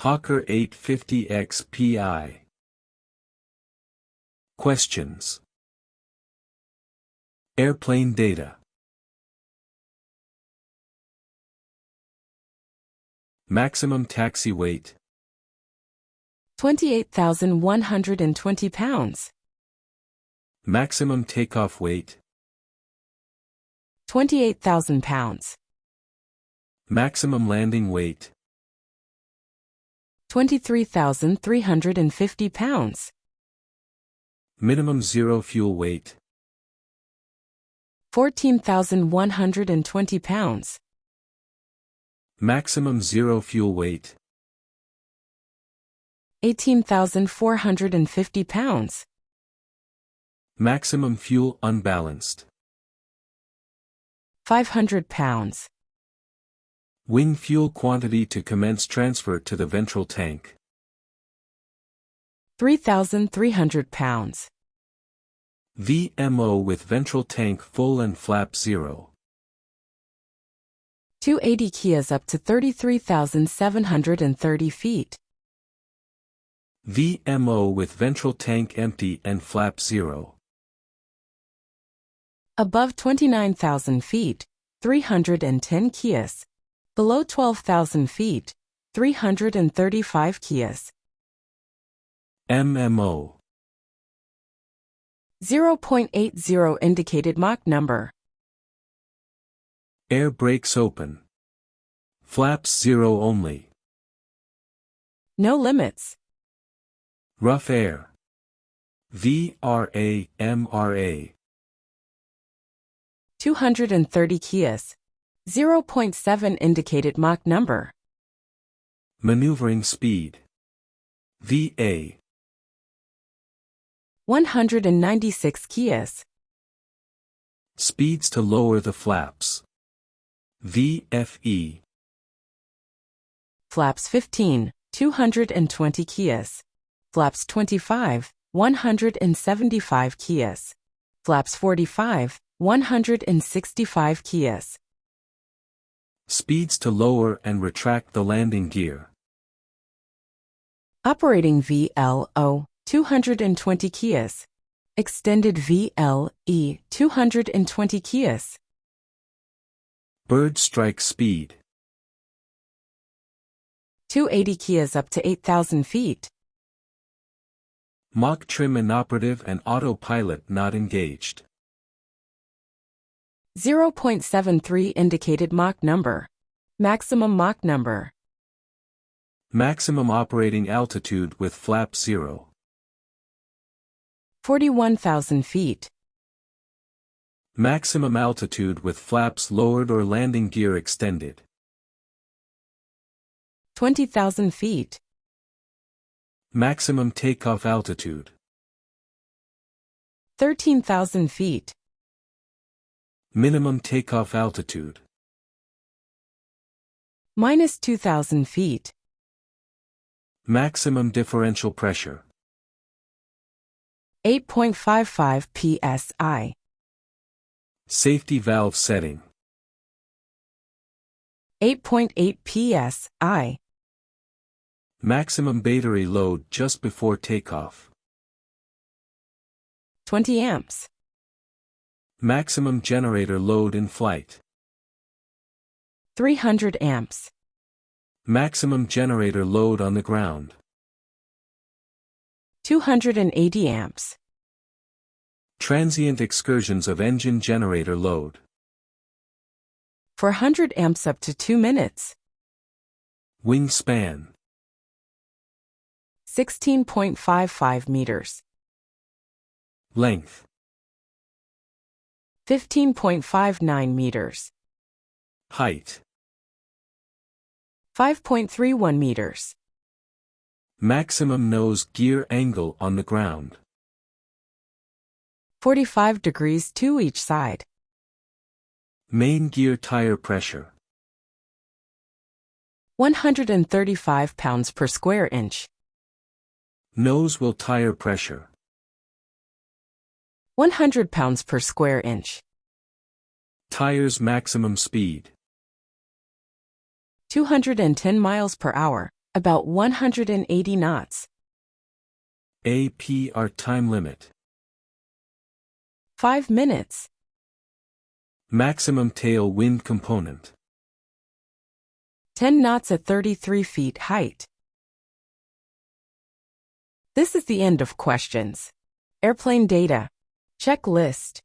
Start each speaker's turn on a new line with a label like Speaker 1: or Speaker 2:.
Speaker 1: Hawker 850X PI. Questions. Airplane data. Maximum taxi weight.
Speaker 2: 28,120 pounds.
Speaker 1: Maximum takeoff weight.
Speaker 2: 28,000 pounds.
Speaker 1: Maximum landing weight.
Speaker 2: 23,350 pounds.
Speaker 1: Minimum zero fuel weight.
Speaker 2: 14,120 pounds.
Speaker 1: Maximum zero fuel weight.
Speaker 2: 18,450 pounds.
Speaker 1: Maximum fuel unbalanced.
Speaker 2: 500 pounds.
Speaker 1: Wing fuel quantity to commence transfer to the ventral tank.
Speaker 2: 3,300 pounds.
Speaker 1: VMO with ventral tank full and flap 0.
Speaker 2: 280 Kias up to 33,730 feet.
Speaker 1: VMO with ventral tank empty and flap 0.
Speaker 2: Above 29,000 feet, 310 Kias. Below 12,000 feet, 335 Kias.
Speaker 1: MMO.
Speaker 2: 0.80 indicated Mach number.
Speaker 1: Air brakes open. Flaps 0 only.
Speaker 2: No limits.
Speaker 1: Rough air. VRA, MRA.
Speaker 2: 230 Kias. 0.7 indicated Mach number.
Speaker 1: Maneuvering speed. VA.
Speaker 2: 196 Kias.
Speaker 1: Speeds to lower the flaps. VFE.
Speaker 2: Flaps 15, 220 Kias. Flaps 25, 175 Kias. Flaps 45, 165 Kias.
Speaker 1: Speeds to lower and retract the landing gear.
Speaker 2: Operating VLO, 220 Kias. Extended VLE, 220 Kias.
Speaker 1: Bird strike speed.
Speaker 2: 280 Kias up to 8,000 feet.
Speaker 1: Mach trim inoperative and autopilot not engaged.
Speaker 2: 0.73 indicated Mach number. Maximum Mach number.
Speaker 1: Maximum operating altitude with flap 0.
Speaker 2: 41,000 feet.
Speaker 1: Maximum altitude with flaps lowered or landing gear extended.
Speaker 2: 20,000 feet.
Speaker 1: Maximum takeoff altitude.
Speaker 2: 13,000 feet.
Speaker 1: Minimum takeoff altitude.
Speaker 2: Minus 2,000 feet.
Speaker 1: Maximum differential pressure.
Speaker 2: 8.55 psi.
Speaker 1: Safety valve setting.
Speaker 2: 8.8 psi.
Speaker 1: Maximum battery load just before takeoff.
Speaker 2: 20 amps.
Speaker 1: Maximum generator load in flight.
Speaker 2: 300 amps.
Speaker 1: Maximum generator load on the ground.
Speaker 2: 280 amps.
Speaker 1: Transient excursions of engine generator load.
Speaker 2: 400 amps up to 2 minutes.
Speaker 1: Wingspan.
Speaker 2: 16.55 meters.
Speaker 1: Length.
Speaker 2: 15.59 meters.
Speaker 1: Height.
Speaker 2: 5.31 meters.
Speaker 1: Maximum nose gear angle on the ground.
Speaker 2: 45 degrees to each side.
Speaker 1: Main gear tire pressure.
Speaker 2: 135 pounds per square inch.
Speaker 1: Nose wheel tire pressure.
Speaker 2: 100 pounds per square inch.
Speaker 1: Tires maximum speed.
Speaker 2: 210 miles per hour, About 180 knots.
Speaker 1: APR time limit.
Speaker 2: 5 minutes.
Speaker 1: Maximum tail wind component.
Speaker 2: 10 knots at 33 feet height. This is the end of questions. Airplane data. Checklist.